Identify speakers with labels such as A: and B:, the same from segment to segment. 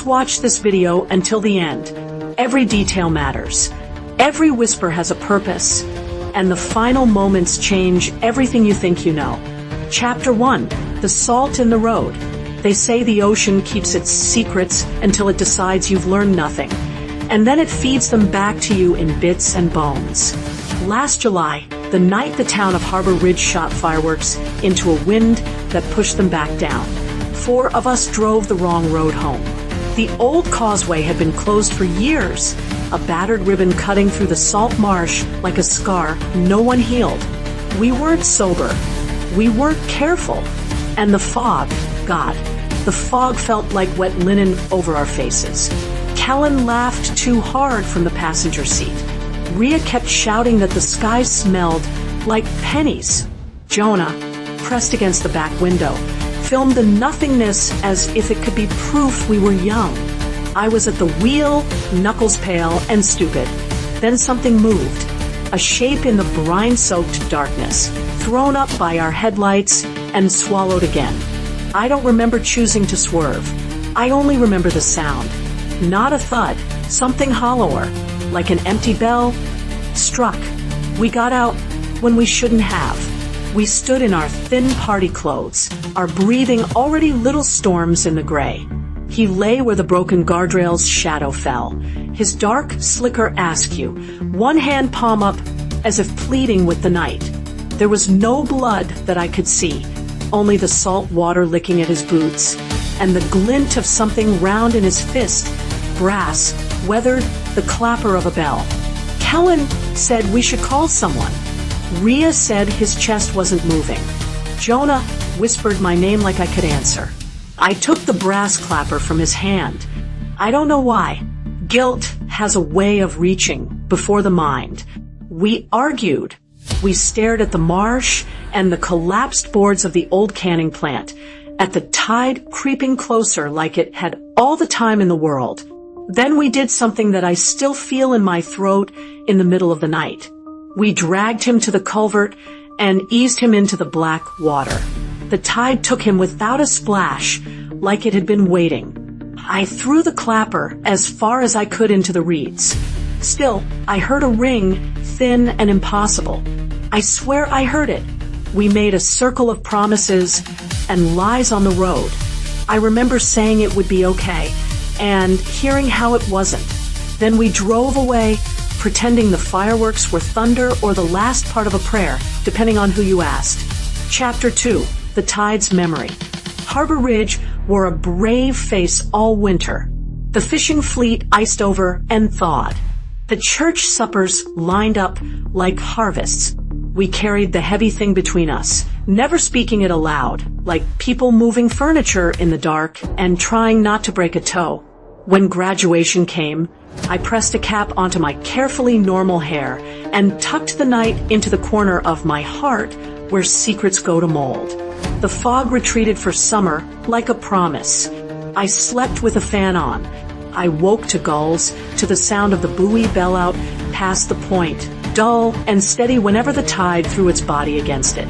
A: Please watch this video until the end. Every detail matters. Every whisper has a purpose, and the final moments change everything you think you know. Chapter 1. The Salt in the Road. They say the ocean keeps its secrets until it decides you've learned nothing, and then it feeds them back to you in bits and bones. Last July, the night the town of Harbor Ridge shot fireworks into a wind that pushed them back down, 4 of us drove the wrong road home. The old causeway had been closed for years, a battered ribbon cutting through the salt marsh like a scar no one healed. We weren't sober. We weren't careful. And the fog, God, the fog felt like wet linen over our faces. Kellen laughed too hard from the passenger seat. Rhea kept shouting that the sky smelled like pennies. Jonah, pressed against the back window, filmed the nothingness as if it could be proof we were young. I was at the wheel, knuckles pale and stupid. Then something moved, a shape in the brine-soaked darkness, thrown up by our headlights and swallowed again. I don't remember choosing to swerve. I only remember the sound. Not a thud, something hollower, like an empty bell, struck. We got out when we shouldn't have. We stood in our thin party clothes, our breathing already little storms in the gray. He lay where the broken guardrail's shadow fell, his dark, slicker askew, one hand palm up as if pleading with the night. There was no blood that I could see, only the salt water licking at his boots, and the glint of something round in his fist, brass, weathered, the clapper of a bell. Kellen said we should call someone. Rhea said his chest wasn't moving. Jonah whispered my name like I could answer. I took the brass clapper from his hand. I don't know why. Guilt has a way of reaching before the mind. We argued. We stared at the marsh and the collapsed boards of the old canning plant, at the tide creeping closer like it had all the time in the world. Then we did something that I still feel in my throat in the middle of the night. We dragged him to the culvert and eased him into the black water. The tide took him without a splash, like it had been waiting. I threw the clapper as far as I could into the reeds. Still, I heard a ring, thin and impossible. I swear I heard it. We made a circle of promises and lies on the road. I remember saying it would be okay, and hearing how it wasn't. Then we drove away, pretending the fireworks were thunder or the last part of a prayer, depending on who you asked. Chapter 2. The Tide's Memory. Harbor Ridge wore a brave face all winter. The fishing fleet iced over and thawed. The church suppers lined up like harvests. We carried the heavy thing between us, never speaking it aloud, like people moving furniture in the dark and trying not to break a toe. When graduation came, I pressed a cap onto my carefully normal hair and tucked the night into the corner of my heart where secrets go to mold. The fog retreated for summer like a promise. I slept with a fan on. I woke to Gulls, to the sound of the buoy bell out past the point, dull and steady whenever the tide threw its body against it.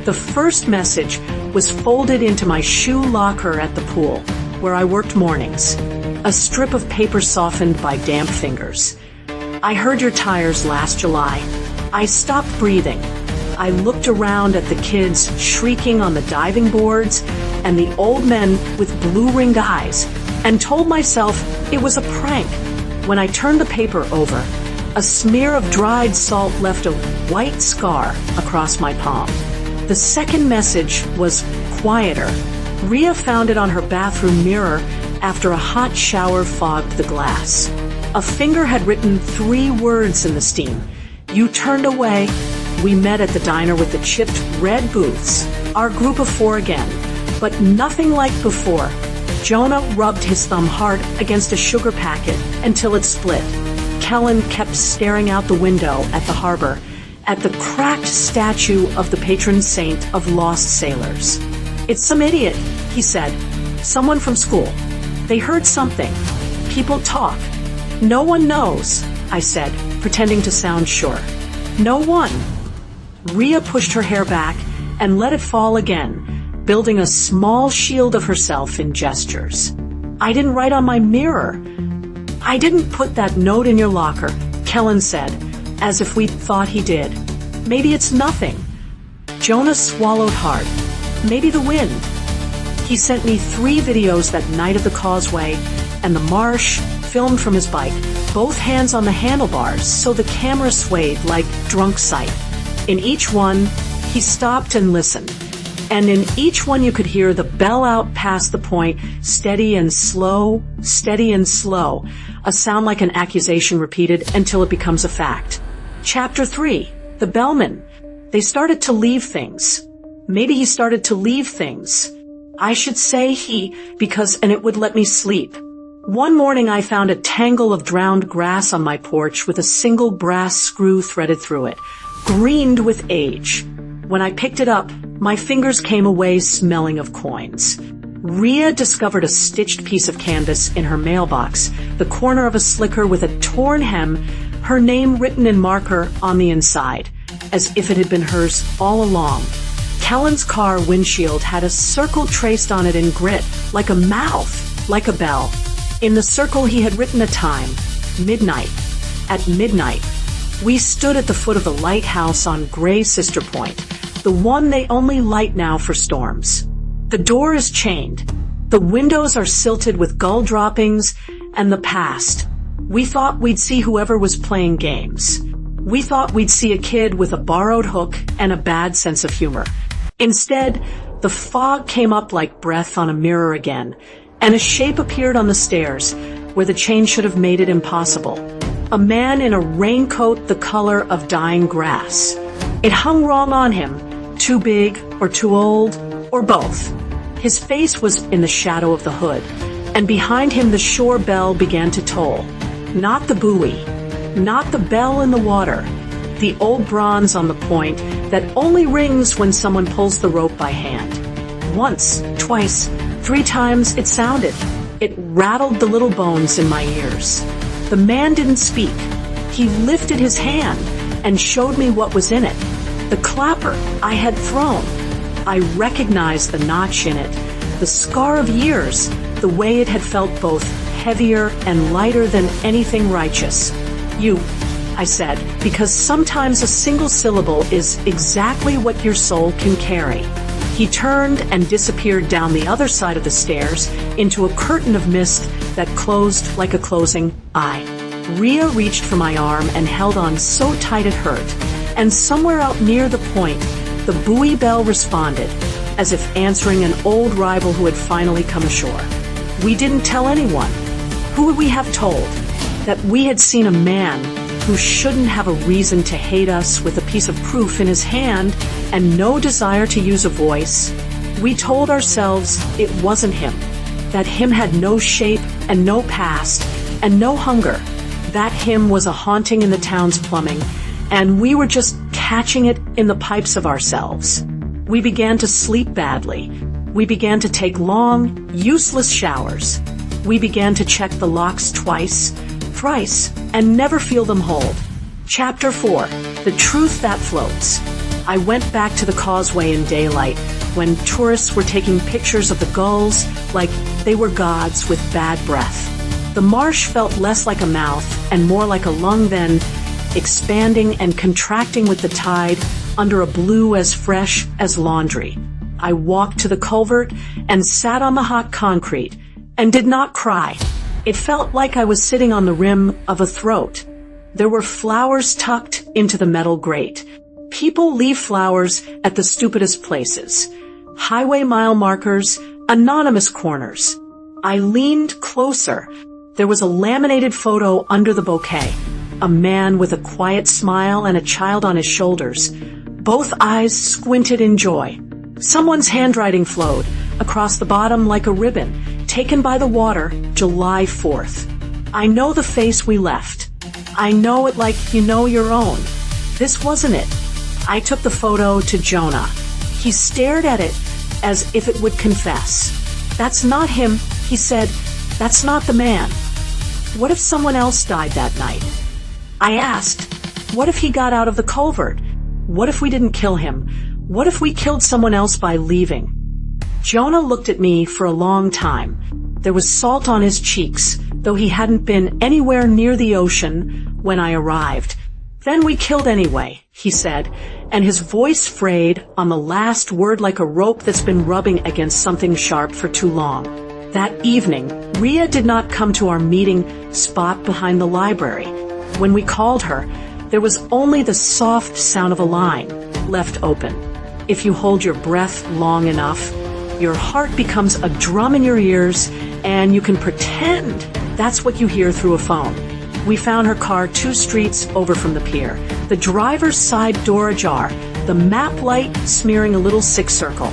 A: The first message was folded into my shoe locker at the pool, where I worked mornings. A strip of paper softened by damp fingers. I heard your tires last July. I stopped breathing. I looked around at the kids shrieking on the diving boards and the old men with blue-ringed eyes and told myself it was a prank. When I turned the paper over, a smear of dried salt left a white scar across my palm. The second message was quieter. Rhea found it on her bathroom mirror after a hot shower fogged the glass. A finger had written 3 words in the steam. You turned away. We met at the diner with the chipped red booths, our group of 4 again, but nothing like before. Jonah rubbed his thumb hard against a sugar packet until it split. Kellen kept staring out the window at the harbor, at the cracked statue of the patron saint of lost sailors. It's some idiot, he said. Someone from school. They heard something. People talk. No one knows, I said, pretending to sound sure. No one. Rhea pushed her hair back and let it fall again, building a small shield of herself in gestures. I didn't write on my mirror. I didn't put that note in your locker, Kellen said, as if we thought he did. Maybe it's nothing. Jonah swallowed hard. Maybe the wind. He sent me 3 videos that night of the causeway and the marsh, filmed from his bike, both hands on the handlebars so the camera swayed like drunk sight. In each one, he stopped and listened. And in each one you could hear the bell out past the point, steady and slow, a sound like an accusation repeated until it becomes a fact. Chapter 3, the bellman. They started to leave things. Maybe he started to leave things. I should say and it would let me sleep. One morning I found a tangle of drowned grass on my porch with a single brass screw threaded through it, greened with age. When I picked it up, my fingers came away smelling of coins. Rhea discovered a stitched piece of canvas in her mailbox, the corner of a slicker with a torn hem, her name written in marker on the inside, as if it had been hers all along. Kellen's car windshield had a circle traced on it in grit, like a mouth, like a bell. In the circle he had written a time, midnight. At midnight, we stood at the foot of the lighthouse on Gray Sister Point, the one they only light now for storms. The door is chained. The windows are silted with gull droppings and the past. We thought we'd see whoever was playing games. We thought we'd see a kid with a borrowed hook and a bad sense of humor. Instead, the fog came up like breath on a mirror again, and a shape appeared on the stairs where the chain should have made it impossible. A man in a raincoat the color of dying grass. It hung wrong on him, too big or too old, or both. His face was in the shadow of the hood, and behind him the shore bell began to toll. Not the buoy, not the bell in the water, the old bronze on the point that only rings when someone pulls the rope by hand. Once, twice, 3 times it sounded. It rattled the little bones in my ears. The man didn't speak. He lifted his hand and showed me what was in it. The clapper I had thrown. I recognized the notch in it, the scar of years, the way it had felt both heavier and lighter than anything righteous. You, I said, because sometimes a single syllable is exactly what your soul can carry. He turned and disappeared down the other side of the stairs into a curtain of mist that closed like a closing eye. Rhea reached for my arm and held on so tight it hurt, and somewhere out near the point, the buoy bell responded, as if answering an old rival who had finally come ashore. We didn't tell anyone. Who would we have told? That we had seen a man who shouldn't have a reason to hate us with a piece of proof in his hand and no desire to use a voice. We told ourselves it wasn't him, that him had no shape and no past and no hunger. That him was a haunting in the town's plumbing, and we were just catching it in the pipes of ourselves. We began to sleep badly. We began to take long, useless showers. We began to check the locks twice, thrice, and never feel them hold. Chapter 4, The Truth That Floats. I went back to the causeway in daylight when tourists were taking pictures of the gulls like they were gods with bad breath. The marsh felt less like a mouth and more like a lung then, expanding and contracting with the tide under a blue as fresh as laundry. I walked to the culvert and sat on the hot concrete and did not cry. It felt like I was sitting on the rim of a throat. There were flowers tucked into the metal grate. People leave flowers at the stupidest places. Highway mile markers, anonymous corners. I leaned closer. There was a laminated photo under the bouquet. A man with a quiet smile and a child on his shoulders. Both eyes squinted in joy. Someone's handwriting flowed across the bottom like a ribbon, taken by the water, July 4th. I know the face we left. I know it like you know your own. This wasn't it. I took the photo to Jonah. He stared at it as if it would confess. That's not him, he said. That's not the man. What if someone else died that night? I asked, what if he got out of the culvert? What if we didn't kill him? What if we killed someone else by leaving? Jonah looked at me for a long time. There was salt on his cheeks, though he hadn't been anywhere near the ocean when I arrived. "Then we killed anyway," he said, and his voice frayed on the last word like a rope that's been rubbing against something sharp for too long. That evening, Rhea did not come to our meeting spot behind the library. When we called her, there was only the soft sound of a line left open. If you hold your breath long enough, your heart becomes a drum in your ears, and you can pretend that's what you hear through a phone. We found her car 2 streets over from the pier, the driver's side door ajar, the map light smearing a little 6 circle.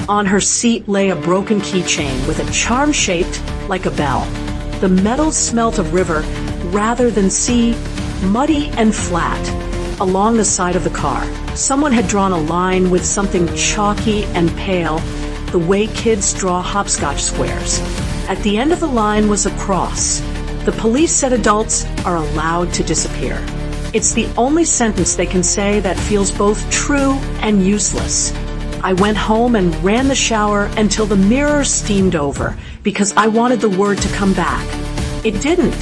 A: On her seat lay a broken keychain with a charm shaped like a bell. The metal smelt of river rather than sea, muddy and flat. Along the side of the car, someone had drawn a line with something chalky and pale, the way kids draw hopscotch squares. At the end of the line was a cross. The police said adults are allowed to disappear. It's the only sentence they can say that feels both true and useless. I went home and ran the shower until the mirror steamed over because I wanted the word to come back. It didn't.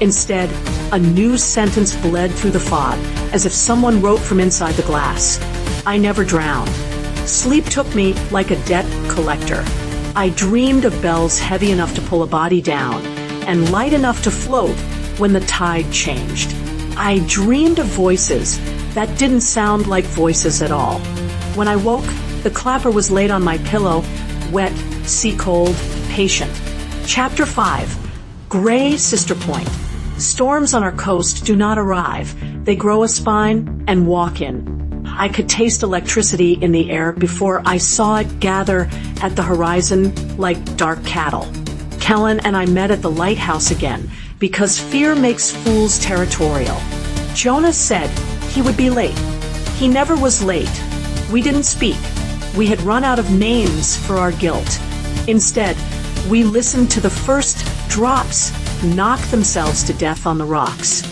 A: Instead, a new sentence bled through the fog, as if someone wrote from inside the glass. I never drowned. Sleep took me like a debt collector. I dreamed of bells heavy enough to pull a body down and light enough to float when the tide changed. I dreamed of voices that didn't sound like voices at all. When I woke, the clapper was laid on my pillow, wet, sea-cold, patient. Chapter 5. Gray Sister Point. Storms on our coast do not arrive. They grow a spine and walk in. I could taste electricity in the air before I saw it gather at the horizon like dark cattle. Kellen and I met at the lighthouse again because fear makes fools territorial. Jonah said he would be late. He never was late. We didn't speak. We had run out of names for our guilt. Instead, we listened to the first drops knock themselves to death on the rocks.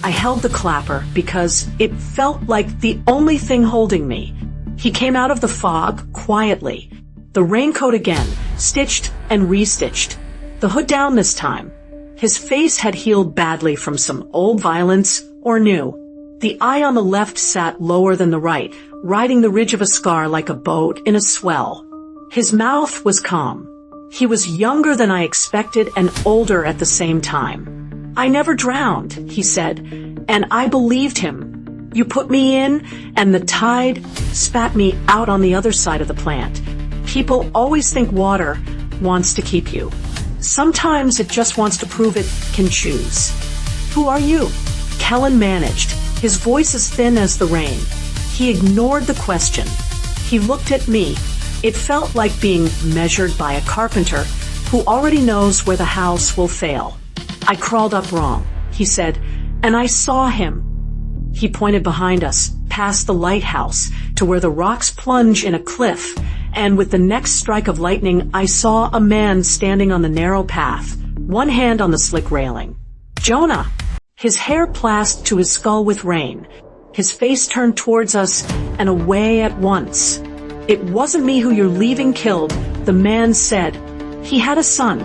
A: I held the clapper because it felt like the only thing holding me. He came out of the fog quietly. The raincoat again, stitched and restitched. The hood down this time. His face had healed badly from some old violence or new. The eye on the left sat lower than the right, riding the ridge of a scar like a boat in a swell. His mouth was calm. He was younger than I expected and older at the same time. "I never drowned," he said, and I believed him. "You put me in, and the tide spat me out on the other side of the plant. People always think water wants to keep you. Sometimes it just wants to prove it can choose." "Who are you?" Kellen managed, his voice as thin as the rain. He ignored the question. He looked at me. It felt like being measured by a carpenter who already knows where the house will fail. "I crawled up wrong," he said, "and I saw him." He pointed behind us, past the lighthouse, to where the rocks plunge in a cliff, and with the next strike of lightning, I saw a man standing on the narrow path, one hand on the slick railing. Jonah! His hair plastered to his skull with rain. His face turned towards us and away at once. "It wasn't me who you're leaving killed," the man said. "He had a son.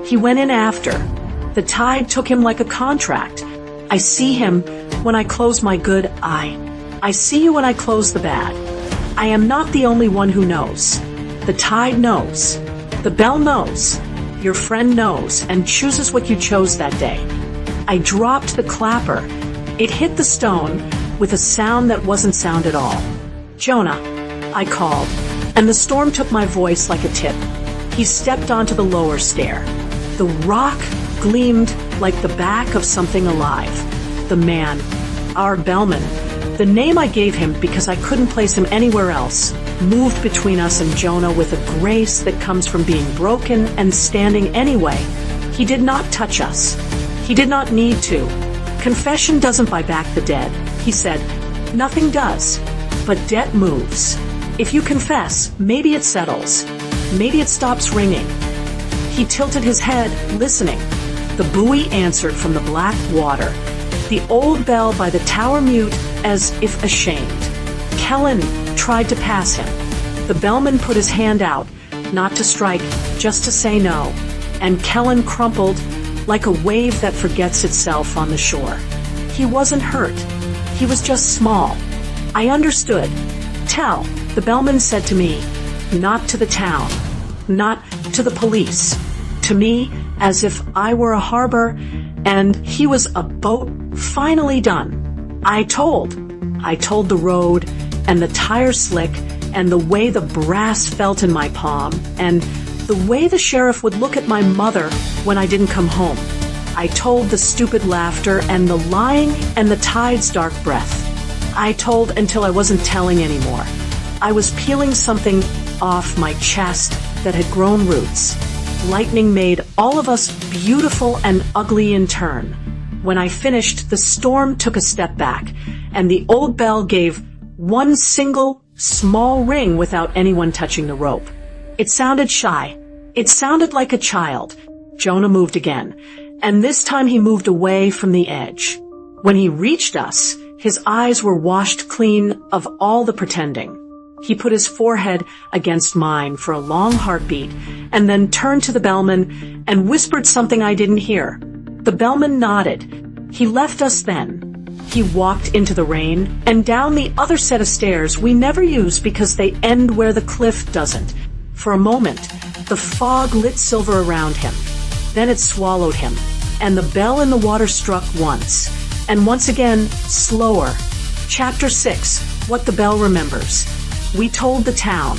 A: He went in after. The tide took him like a contract. I see him when I close my good eye. I see you when I close the bad. I am not the only one who knows. The tide knows. The bell knows. Your friend knows and chooses what you chose that day." I dropped the clapper. It hit the stone with a sound that wasn't sound at all. "Jonah," I called, and the storm took my voice like a tip. He stepped onto the lower stair. The rock gleamed like the back of something alive. The man, our bellman, the name I gave him because I couldn't place him anywhere else, moved between us and Jonah with a grace that comes from being broken and standing anyway. He did not touch us. He did not need to. "Confession doesn't buy back the dead," he said. "Nothing does. But debt moves. If you confess, maybe it settles. Maybe it stops ringing." He tilted his head, listening. The buoy answered from the black water. The old bell by the tower mute, as if ashamed. Kellen tried to pass him. The bellman put his hand out, not to strike, just to say no. and Kellen crumpled like a wave that forgets itself on the shore. He wasn't hurt. He was just small. I understood. Tell, the bellman said to me, not to the town, not to the police, to me as if I were a harbor and he was a boat finally done. I told the road and the tire slick and the way the brass felt in my palm and the way the sheriff would look at my mother when I didn't come home. I told the stupid laughter and the lying and the tide's dark breath. I told until I wasn't telling anymore. I was peeling something off my chest that had grown roots. Lightning made all of us beautiful and ugly in turn. When I finished, the storm took a step back, and the old bell gave one single, small ring without anyone touching the rope. It sounded shy. It sounded like a child. Jonah moved again, and this time he moved away from the edge. When he reached us, his eyes were washed clean of all the pretending. He put his forehead against mine for a long heartbeat and then turned to the bellman and whispered something I didn't hear. The bellman nodded. He left us then. He walked into the rain and down the other set of stairs we never use because they end where the cliff doesn't. For a moment, the fog lit silver around him. Then it swallowed him, and the bell in the water struck once, and once again, slower. Chapter 6, What the Bell Remembers. We told the town.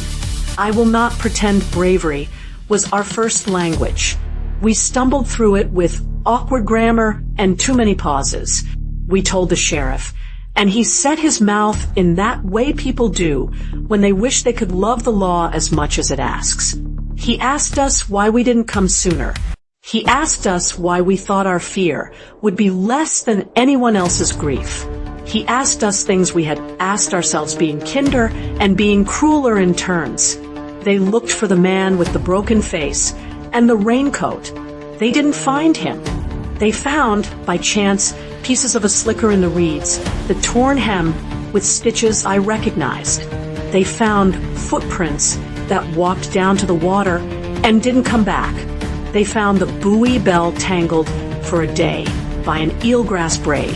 A: I will not pretend bravery was our first language. We stumbled through it with awkward grammar and too many pauses. We told the sheriff, and he set his mouth in that way people do when they wish they could love the law as much as it asks. He asked us why we didn't come sooner. He asked us why we thought our fear would be less than anyone else's grief. He asked us things we had asked ourselves, being kinder and being crueler in turns. They looked for the man with the broken face and the raincoat. They didn't find him. They found, by chance, pieces of a slicker in the reeds, the torn hem with stitches I recognized. They found footprints that walked down to the water and didn't come back. They found the buoy bell tangled for a day by an eelgrass braid,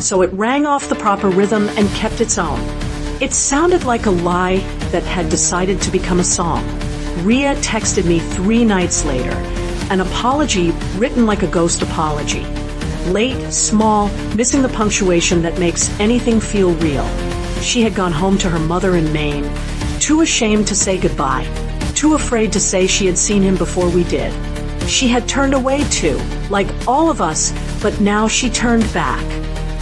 A: so it rang off the proper rhythm and kept its own. It sounded like a lie that had decided to become a song. Rhea texted me 3 nights later, an apology written like a ghost apology. Late, small, missing the punctuation that makes anything feel real. She had gone home to her mother in Maine, too ashamed to say goodbye, too afraid to say she had seen him before we did. She had turned away too, like all of us, but now she turned back.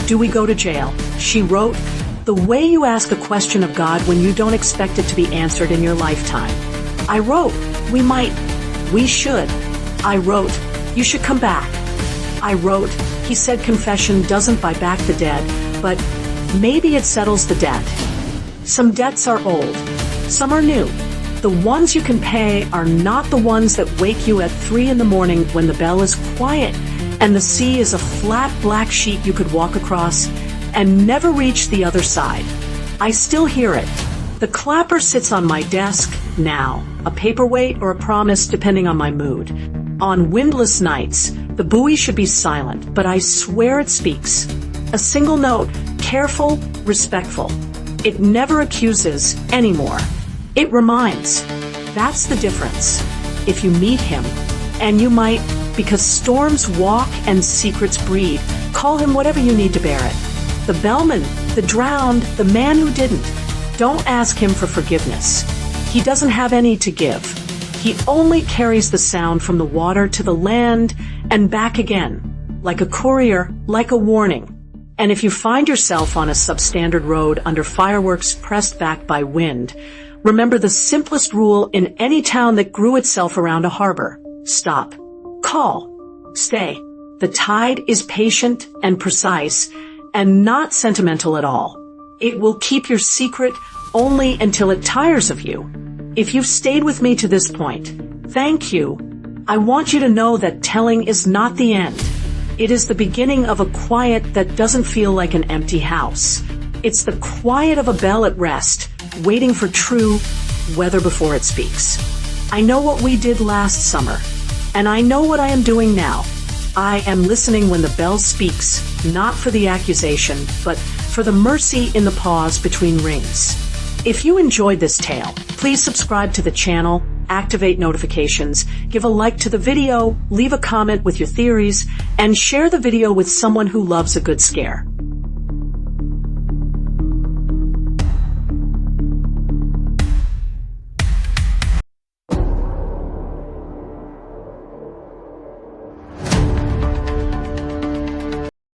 A: Do we go to jail? She wrote, the way you ask a question of God when you don't expect it to be answered in your lifetime. I wrote, we should. I wrote, you should come back. I wrote, he said confession doesn't buy back the dead, but maybe it settles the debt. Some debts are old, some are new. The ones you can pay are not the ones that wake you at 3 in the morning when the bell is quiet and the sea is a flat black sheet you could walk across and never reach the other side. I still hear it. The clapper sits on my desk now, a paperweight or a promise depending on my mood. On windless nights, the buoy should be silent, but I swear it speaks. A single note, careful, respectful. It never accuses anymore. It reminds. That's the difference. If you meet him, and you might, because storms walk and secrets breed, call him whatever you need to bear it. The bellman, the drowned, the man who didn't. Don't ask him for forgiveness. He doesn't have any to give. He only carries the sound from the water to the land and back again, like a courier, like a warning. And if you find yourself on a substandard road under fireworks pressed back by wind, remember the simplest rule in any town that grew itself around a harbor. Stop. Call. Stay. The tide is patient and precise and not sentimental at all. It will keep your secret only until it tires of you. If you've stayed with me to this point, thank you. I want you to know that telling is not the end. It is the beginning of a quiet that doesn't feel like an empty house. It's the quiet of a bell at rest, waiting for true weather before it speaks. I know what we did last summer. And I know what I am doing now. I am listening when the bell speaks, not for the accusation, but for the mercy in the pause between rings. If you enjoyed this tale, please subscribe to the channel, activate notifications, give a like to the video, leave a comment with your theories, and share the video with someone who loves a good scare.